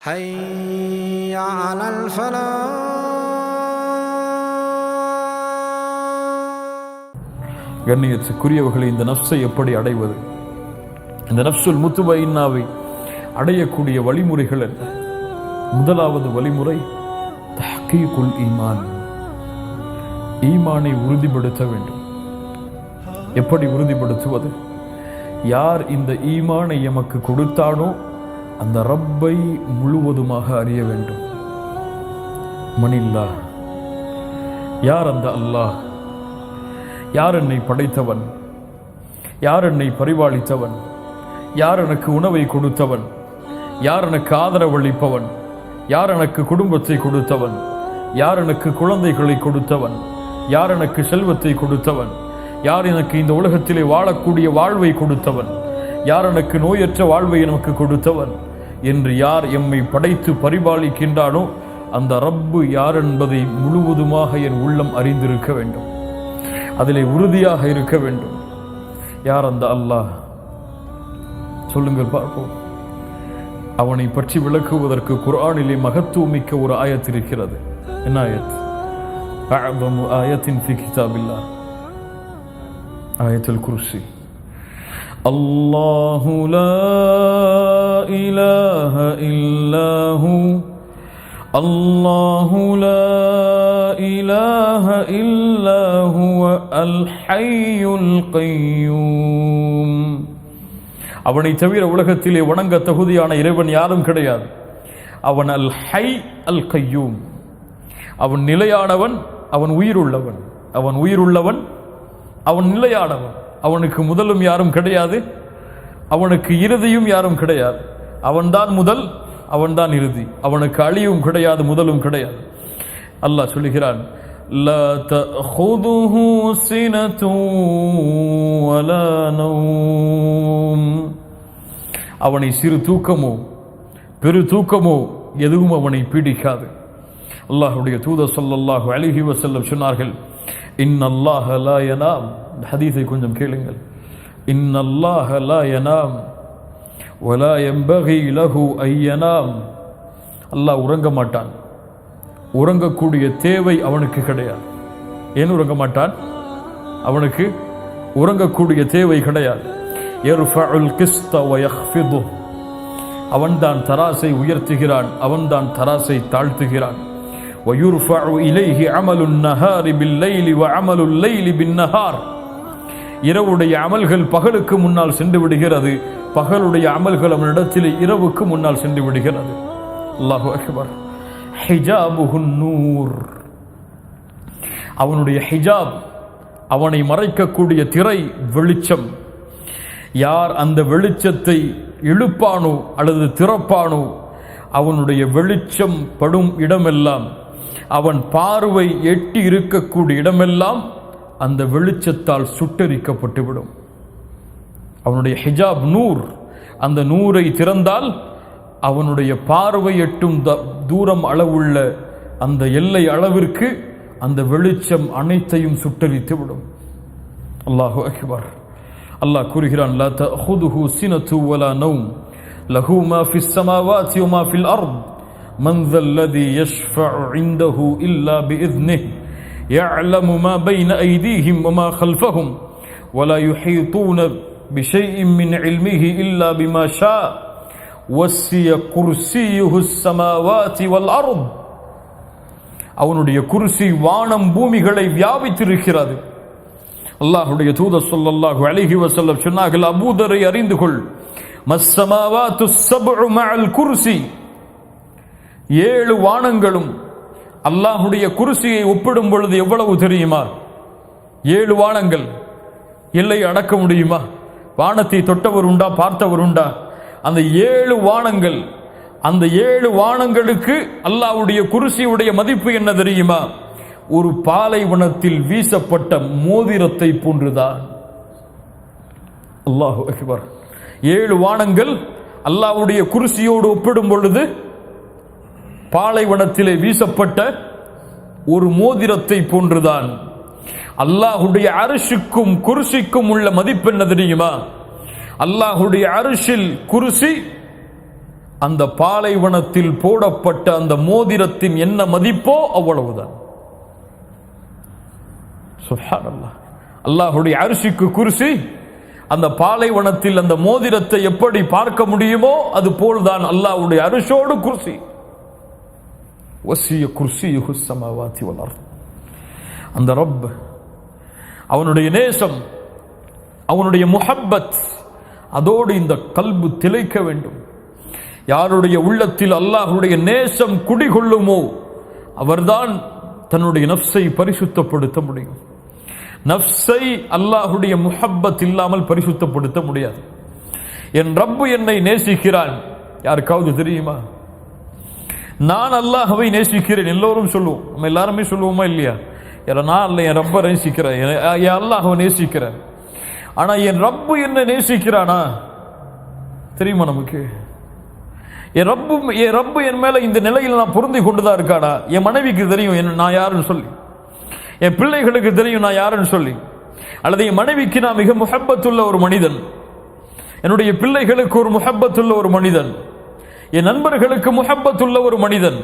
حي على الفلاح. கண்ணியத்துக்குரியவர்களை, இந்த நஃப்ஸை எப்படி அடைவது? இந்த நஃப்ஸுல் முத்துபைன்னாவை அடையக்கூடிய வழிமுறைகள் என்ன? முதலாவது வழிமுறை தஹ்கீகுல் ஈமான். ஈமானை உறுதிப்படுத்த வேண்டும். எப்படி உறுதிப்படுத்துவது? யார் இந்த ஈமானை எமக்கு கொடுத்தானோ அந்த ரப்பை முழுவதுமாக அறிய வேண்டும். மனில்லா, யார் அந்த அல்லாஹ்? யார் என்னை படைத்தவன்? யார் என்னை பரிபாலித்தவன்? யார் எனக்கு உணவை கொடுத்தவன்? யார் எனக்கு ஆதரவளிப்பவன்? யார் எனக்கு குடும்பத்தை கொடுத்தவன்? யார் எனக்கு குழந்தைகளை கொடுத்தவன்? யார் எனக்கு செல்வத்தை கொடுத்தவன்? யார் எனக்கு இந்த உலகத்திலே வாழக்கூடிய வாழ்வை கொடுத்தவன்? யார் எனக்கு நோயற்ற வாழ்வை எனக்கு கொடுத்தவன் என்று யார் எம்மை படைத்து பரிபாலிக்கின்றானோ அந்த ரப்பு யார் என்பதை முழுவதுமாக என் உள்ளம் அறிந்திருக்க வேண்டும். அதிலே உறுதியாக இருக்க வேண்டும். யார் அந்த அல்லாஹ்? சொல்லுங்கள் பார்ப்போம். அவனை பற்றி விளக்குவதற்கு குர்ஆனிலே மகத்துவமிக்க ஒரு ஆயத் இருக்கிறது. என்ன ஆயத்? அஅதமு ஆயத்தின் ஃபீ கிதாபில்லாஹ், ஆயத்துல் குர்சி. அல்லாஹு லா இலாஹ இல்லாஹு, அல்லாஹு லா இலாஹ இல்லாஹு அல் ஹய்யுல் கய்யூம். அவனை தவிர உலகத்திலே வணங்க தகுதியான இறைவன் யாரும் கிடையாது. அவன் அல் ஹை அல் கய்யூம். அவன் நிலையானவன், அவன் உயிருள்ளவன். அவன் உயிருள்ளவன், அவன் நிலையானவன். அவனுக்கு முதலும் யாரும் கிடையாது, அவனுக்கு இறுதியும் யாரும் கிடையாது. அவன்தான் முதல், அவன்தான் இறுதி. அவனுக்கு அழிவும் கிடையாது, முதலும் கிடையாது. அல்லாஹ் சொல்லுகிறான், லா தஅஹுதுஹு சினத்துன் வலா நௌம். அவனை சிறு தூக்கமோ பெரு தூக்கமோ எதுவும் அவனை பீடிக்காது. அல்லாஹ்வுடைய தூதர் ஸல்லல்லாஹு அலைஹி வஸல்லம் சொன்னார்கள், இன்னல்லாஹ லா யனாம். இந்த ஹதீஸை கொஞ்சம் கேளுங்கள். இன்னல்லாஹ லா யனாம் வலா யம்பகி லஹு அன் யனாம். அல்லாஹ் உறங்க மாட்டான். உறங்கக்கூடிய தேவை அவனுக்கு கிடையாது. ஏன் உறங்க மாட்டான்? அவனுக்கு உறங்கக்கூடிய தேவை கிடையாது. யர்ஃபஉல் கிஸ்த வ யக்ஃபிது. அவன்தான் தராசை உயர்த்துகிறான், அவன்தான் தராசை தாழ்த்துகிறான். وَيُرْفَعُ إِلَيْهِ عَمَلُ النَّهَارِ بِاللَّيْلِ وَعَمَلُ اللَّيْلِ بِالنَّهَارِ. இரவுடைய அமல்கள் பகலுக்கு முன்னால் சென்று விடுகிறது, பகலுடைய அமல்கள் அவனிடத்தில் இரவுக்கு முன்னால் சென்று விடுகிறது. அல்லாஹு அக்பர். ஹிஜாபுஹுன் நூர். அவனுடைய ஹிஜாப், அவனை மறைக்கக்கூடிய திரை வெளிச்சம். யார் அந்த வெளிச்சத்தை இழுப்பானோ அல்லது திறப்பானோ அவனுடைய வெளிச்சம் படும் இடமெல்லாம், அவன் பார்வை எட்டி இருக்கக்கூடிய இடமெல்லாம் அந்த வெளிச்சத்தால் சுட்டரிக்கப்பட்டுவிடும். அவனுடைய ஹிஜாப் நூர். அந்த நூரை திறந்தால் அவனுடைய பார்வை எட்டும் தூரம் அளவுள்ள அந்த எல்லை அளவிற்கு அந்த வெளிச்சம் அனைத்தையும் சுட்டரித்து விடும். அல்லாஹு அக்பர். அல்லாஹ் கூறுகிறான், லா தஅஹுதுஹு சினத்து வலா நௌம் லஹு மா ஃபிஸ் ஸமாவாதி வ மா ஃபில் அர்த் மன் ஸல்லதி யஷ்ஃபஉ இன்தஹு இல்லா பிஇذنஹு யஅலமு மா பைன ஐதீஹிம் வ மா கல்ஃபஹும் வ லா யுஹீதூன பிஷைஇன் மின் இல்மிஹி இல்லா பிமா ஷா வஸ்ஸிய குர்ஸியுஹு ஸமாவாதி வல் அர்த். அவனுடைய குர்சி வானம் பூமிகளை வியாபித்திருக்கிறது. அல்லாஹ்வுடைய தூதர் ஸல்லல்லாஹு அலைஹி வஸல்லம் சொன்னார்கள், அபூதரை அறிந்து கொள், மஸ்ஸமாவாத்து ஸப்உ மஅல் குர்சி. 7 வானங்களும் அல்லாஹ்வுடைய குர்சியை ஒப்பிடும் பொழுது எவ்வளவு தெரியுமா? 7 வானங்கள் எல்லை அடக்க முடியுமா? வானத்தை தொட்டவர் உண்டா, பார்த்தவர் உண்டா? அந்த 7 வானங்கள், அந்த 7 வானங்களுக்கு அல்லாஹ்வுடைய குர்சியுடைய மதிப்பு என்ன தெரியுமா? ஒரு பாலைவனத்தில் வீசப்பட்ட மோதிரத்தை போன்றுதான். அல்லாஹு அக்பர். 7 வானங்கள் அல்லாஹ்வுடைய குர்சியோடு ஒப்பிடும் பொழுது பாலைவனத்திலே வீசப்பட்ட ஒரு மோதிரத்தை போன்றுதான். அல்லாஹ்வுடைய அர்ஷுக்கும் குர்சிக்கும் உள்ள மதிப்பு என்ன தெரியுமா? அல்லாஹ்வுடைய அர்ஷில் குர்சி அந்த பாலைவனத்தில் போடப்பட்ட அந்த மோதிரத்தின் என்ன மதிப்போ அவ்வளவுதான். சுப்ஹானல்லாஹ். அல்லாஹ்வுடைய அர்ஷுக்கு குர்சி, அந்த பாலைவனத்தில் அந்த மோதிரத்தை எப்படி பார்க்க முடியுமோ அது போல்தான் அல்லாஹ்வுடைய அர்ஷோடு குர்சி. வசிய குர்சியுஹு ஸமாவாதி வல் அர்த். அந்த ரப், அவனுடைய நேசம், அவனுடைய முஹப்பத், அதோடு இந்த கல்பு திளைக்க வேண்டும். யாருடைய உள்ளத்தில் அல்லாஹ்வுடைய நேசம் குடிகொள்ளுமோ அவர்தான் தன்னுடைய நஃப்ஸை பரிசுத்தப்படுத்த முடியும். நஃப்ஸை அல்லாஹ்வுடைய முஹப்பத் இல்லாமல் பரிசுத்தப்படுத்த முடியாது. என் ரப்பு என்னை நேசிக்கிறான், யாருக்காவது தெரியுமா? நான் அல்லாஹ்வை நேசிக்கிறேன் எல்லோரும் சொல்லுவோம், நம்ம எல்லாருமே சொல்லுவோமா இல்லையா? நான் அல்ல, என் ரப்பை நேசிக்கிறேன், என் அல்லாஹ்வை நேசிக்கிறேன். ஆனா என் ரப்பு என்ன நேசிக்கிறானா தெரியுமா நமக்கு? என் ரப்பு என் மேல இந்த நிலையில் நான் பொருந்தி கொண்டுதான் இருக்கானா? என் மனைவிக்கு தெரியும் நான் யாருன்னு சொல்லி, என் பிள்ளைகளுக்கு தெரியும் நான் யாருன்னு சொல்லி. அல்லது என் மனைவிக்கு நான் மிக முஹப்பத்துள்ள ஒரு மனிதன், என்னுடைய பிள்ளைகளுக்கு ஒரு முஹப்பத்துள்ள ஒரு மனிதன், என் நண்பர்களுக்கு முஹப்பத்துள்ள ஒரு மனிதன்.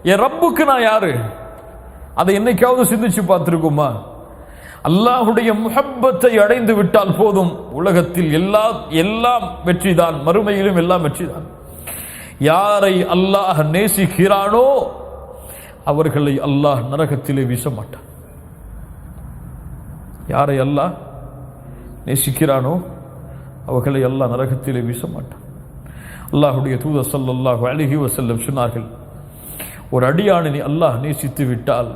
என் ரப்புக்கு நான் யாரு? அதை என்னைக்காவது சிந்திச்சு பார்த்திருக்குமா? அல்லாஹ்வுடைய முஹப்பத்தை அடைந்து விட்டால் போதும், உலகத்தில் எல்லாம் வெற்றிதான், மறுமையிலும் எல்லாம் வெற்றிதான். யாரை அல்லாஹ் நேசிக்கிறானோ அவர்களை அல்லாஹ் நரகத்திலே வீச மாட்டான். யாரை அல்லாஹ் நேசிக்கிறானோ அவர்களை அல்லாஹ் நரகத்திலே வீச மாட்டான். அல்லாஹ்வுடைய தூதர் ஸல்லல்லாஹு அலைஹி வஸல்லம் சொன்னார்கள், ஒரு அடியானை அல்லாஹ் நேசித்து விட்டால்,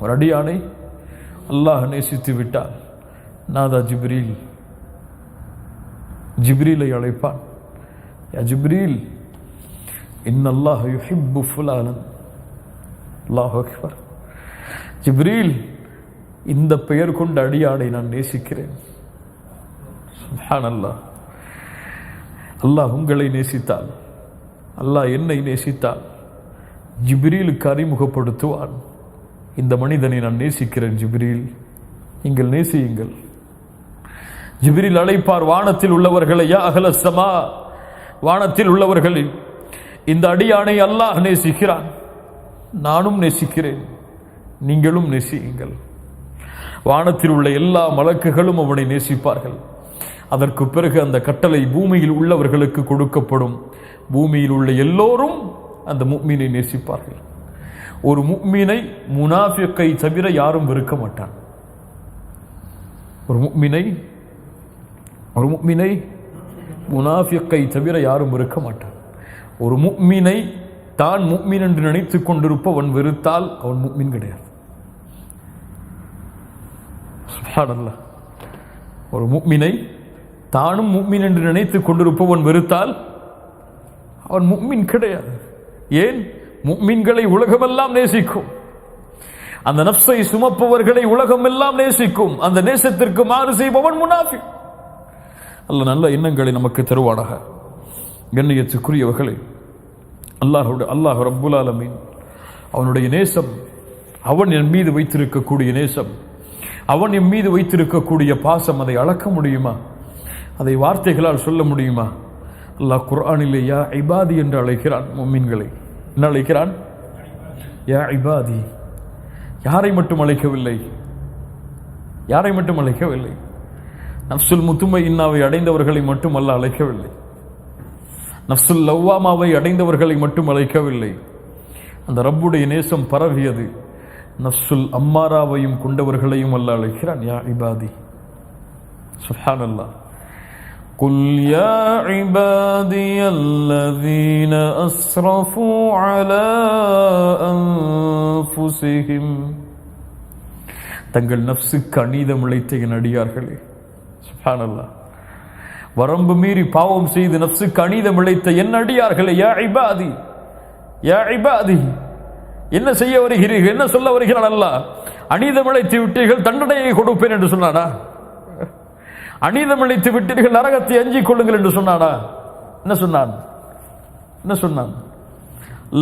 ஒரு அடியானை அல்லாஹ் நேசித்து விட்டால் நாதா ஜிப்ரீல், ஜிப்ரீலை அழைப்பான். யா ஜிப்ரீல், இன்னல்லாஹ் யுஹிப்பு ஃபுலானன். அல்லாஹு அக்பர். ஜிப்ரீல், இந்த பெயர் கொண்ட அடியானை நான் நேசிக்கிறேன். சுப்ஹானல்லாஹ். அல்லாஹ் உங்களை நேசித்தால், அல்லாஹ் என்னை நேசித்தால் ஜிப்ரீலுக்கு அறிமுகப்படுத்துவான், இந்த மனிதனை நான் நேசிக்கிறேன் ஜிப்ரீல், நீங்கள் நேசியுங்கள். ஜிப்ரீல் அழைப்பார் வானத்தில் உள்ளவர்களை, யா அஹ்ல ஸமா, வானத்தில் உள்ளவர்கள், இந்த அடியானை அல்லாஹ் நேசிக்கிறான், நானும் நேசிக்கிறேன், நீங்களும் நேசியுங்கள். வானத்தில் உள்ள எல்லா மலக்குகளும் அவனை நேசிப்பார்கள். அதற்கு பிறகு அந்த கட்டளை பூமியில் உள்ளவர்களுக்கு கொடுக்கப்படும். பூமியில் உள்ள எல்லோரும் அந்த முஃமினை நேசிப்பார்கள். ஒரு முஃமினை முனாஃபிக்கை தவிர யாரும் வெறுக்க மாட்டான். ஒரு முஃமினை முனாஃபிக்கை தவிர யாரும் வெறுக்க மாட்டான். ஒரு முஃமினை தான் முஃமின் என்று நினைத்துக் கொண்டிருப்பவன் வெறுத்தால் அவன் முஃமின் கிடையாது. சுப்ஹானல்லாஹ். ஒரு முஃமினை தானும் முஃமின் என்று நினைத்துக் கொண்டிருப்பவன் வெறுத்தால் அவன் முஃமின் கிடையாது. ஏன்? முஃமின்களை உலகமெல்லாம் நேசிக்கும், அந்த நஃப்ஸை சுமப்பவர்களை உலகமெல்லாம் நேசிக்கும். அந்த நேசத்திற்கு மாறு செய்பவன் முனாஃபிக். அல்லாஹ் நல்ல எண்ணங்களை நமக்கு தருவானாக. கண்ணியத்துக்குரியவர்களே, அல்லாஹ் ரப்புல் ஆலமீன் அவனுடைய நேசம், அவன் என் மீது வைத்திருக்கக்கூடிய நேசம், அவன் என் மீது வைத்திருக்கக்கூடிய பாசம், அதை அளக்க முடியுமா? அதை வார்த்தைகளால் சொல்ல முடியுமா? அல்லாஹ் குர்ஆனிலே யா இபாதி என்று அழைக்கிறான் முஃமின்களை. என்ன அழைக்கிறான்? யா இபாதி. யாரை மட்டும் அழைக்கவில்லை, யாரை மட்டும் அழைக்கவில்லை, நஃப்சுல் முத்துமையின்னாவை அடைந்தவர்களை மட்டும் அல்லாஹ் அழைக்கவில்லை, நஃப்சுல் லவ்வாமாவை அடைந்தவர்களை மட்டும் அழைக்கவில்லை. அந்த ரப்புடைய நேசம் பரவியது நஃப்சுல் அம்மாராவையும் கொண்டவர்களையும் அல்லாஹ் அழைக்கிறான். யா இபாதி. சுப்ஹானல்லாஹ். قل يا عبادي الذين أسرفوا على أنفسهم. தங்கள் நஃப்ஸுக்கு அநீதம் இழைத்த என் அடியார்களே. சுப்ஹானல்லாஹ். வரம்பு மீறி பாவம் செய்து நஃப்ஸுக்கு அநீதம் இழைத்த என் அடியார்களே. யா இபாதி, யா இபாதி. என்ன செய்ய வருகிறீர்கள்? என்ன சொல்ல வருகிறான் அல்லாஹ்? அநீதம் இழைத்து விட்டீர்கள், தண்டனையை கொடுப்பேன் என்று சொன்னானா? அநீதம் இழைத்து விட்டீர்கள், நரகத்தை அஞ்சிக் கொள்ளுங்கள் என்று சொன்னானா? என்ன சொன்னான்? என்ன சொன்னான்?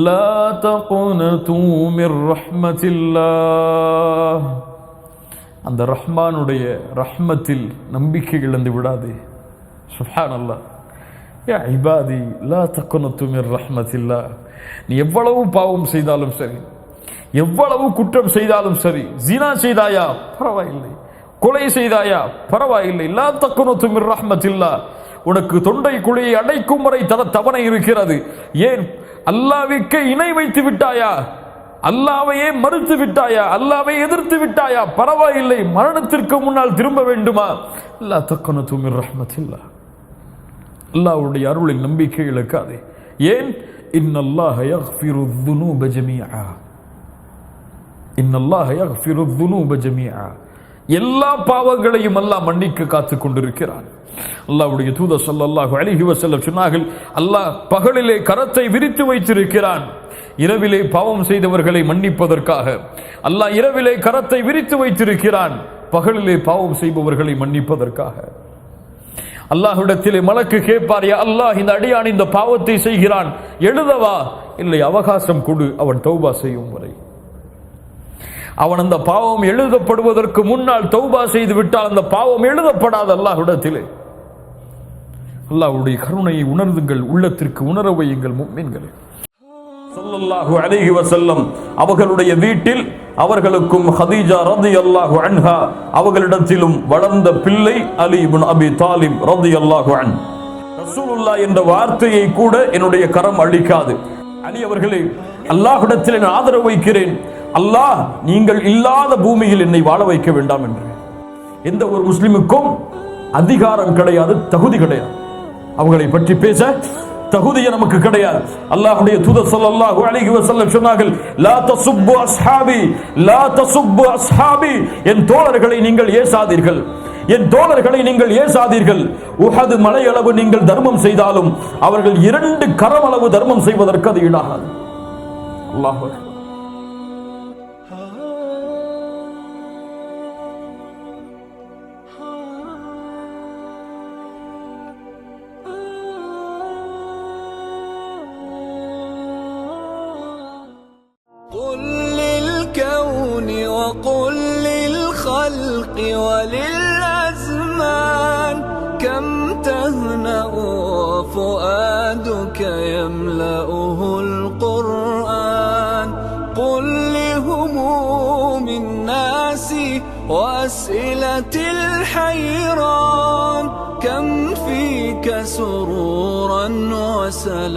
லா தகுனது மிர் ரஹ்மத்தில்லாஹ். அந்த ரஹ்மானுடைய ரஹ்மத்தில் நம்பிக்கை இழந்து விடாதே. சுப்ஹானல்லாஹ். யா இபாதி லா தக்னது மிர் ரஹ்மத்தில்லாஹ். நீ எவ்வளவு பாவம் செய்தாலும் சரி, எவ்வளவு குற்றம் செய்தாலும் சரி, ஜினா செய்தாயா பரவாயில்லை, கொலை செய்தாயா பரவாயில்லை, லா தக்னது மிர் ரஹ்மத்தில்லாஹ். உனக்கு தொண்டை குழியை அடைக்கும் வரை தவணை இருக்கிறது. ஏன் அல்லாஹ்வுக்கு இணை வைத்து விட்டாயா, அல்லாஹ்வையே மறுத்து விட்டாயா, அல்லாஹ்வை எதிர்த்து விட்டாயா பரவாயில்லை, மரணத்திற்கு முன்னால் திரும்ப வேண்டுமா, லா தக்னது மிர் ரஹ்மத்தில்லாஹ். அல்லாஹ்வுடைய அருளில் நம்பிக்கை இழக்காதே. ஏன் இன்னல்லாஹ யக்ஃபிரு ذுனூப ஜமீஆ, இன்னல்லாஹ யக்ஃபிரு ذுனூப ஜமீஆ. எல்லா பாவங்களையும் அல்லாஹ் மன்னிக்க காத்துக் கொண்டிருக்கிறான். அல்லாஹ்வுடைய தூதர் ஸல்லல்லாஹு அலைஹி வஸல்லம் சொன்னார்கள், அல்லாஹ் பகலிலே கரத்தை விரித்து வைத்திருக்கிறான், இரவிலே பாவம் செய்தவர்களை மன்னிப்பதற்காக. அல்லாஹ் இரவிலே கரத்தை விரித்து வைத்திருக்கிறான், பகலிலே பாவம் செய்பவர்களை மன்னிப்பதற்காக. அல்லாஹ்விடத்திலே மலக்கு கேட்பார், யா அல்லாஹ், இந்த அடியான் இந்த பாவத்தை செய்கிறான், எழுதவா? இல்லை, அவகாசம் கொடு, அவன் தௌபா செய்யும் வரை. அவன் அந்த பாவம் எழுதப்படுவதற்கு முன்னால் தௌபா செய்து விட்டால் அந்த பாவம் எழுதப்படாது அல்லாஹ்விடத்திலே. அல்லாஹ்வுடைய கருணையை உணர்ந்துங்கள், உள்ளத்திற்கு உணர வையுங்கள் முஃமின்களே. ஸல்லல்லாஹு அலைஹி வஸல்லம் அவர்களுடைய வீட்டில் அவர்களுக்கும் ஹதீஜா ரலியல்லாஹு அன்ஹா அவர்களிடத்திலும் வளர்ந்த பிள்ளை அலி இப்னு அபி தாலிப் ரலியல்லாஹு அன்ஹு. ரசூலுல்லாஹ் என்ற வார்த்தையை கூட என்னுடைய கரம் அளிக்காது. அலி அவர்களே, அல்லாஹ்விடத்தில் நான் ஆதரவு வைக்கிறேன், அல்லாஹ் நீங்கள் இல்லாத பூமியில் என்னை வாழ வைக்க வேண்டாம் என்று. எந்த ஒரு முஸ்லிமுக்கும் அதிகாரம் கிடையாது, தகுதி கிடையாது, அவங்களை பற்றி பேச தகுதியே நமக்கு கிடையாது. அல்லாஹ்வுடைய தூதர் ஸல்லல்லாஹு அலைஹி வஸல்லம் சொன்னார்கள், லா தசுப்பு அஸ்ஹாபி, லா தசுப்பு அஸ்ஹாபி. என் தோழர்களை நீங்கள் ஏசாதீர்கள், என் தோழர்களை நீங்கள் ஏசாதீர்கள். உஹது மலையளவு நீங்கள் தர்மம் செய்தாலும் அவர்கள் 2 கரமளவு தர்மம் செய்வதற்கு அது ஈடாகாது. அல்லாஹ் அக்பர். قل للكون وقل للخلق وللأزمان كم تهنأ وفؤادك يملأه القرآن. قل لهموم الناس وأسئلة الحيران كم فيك سرورا وسلام.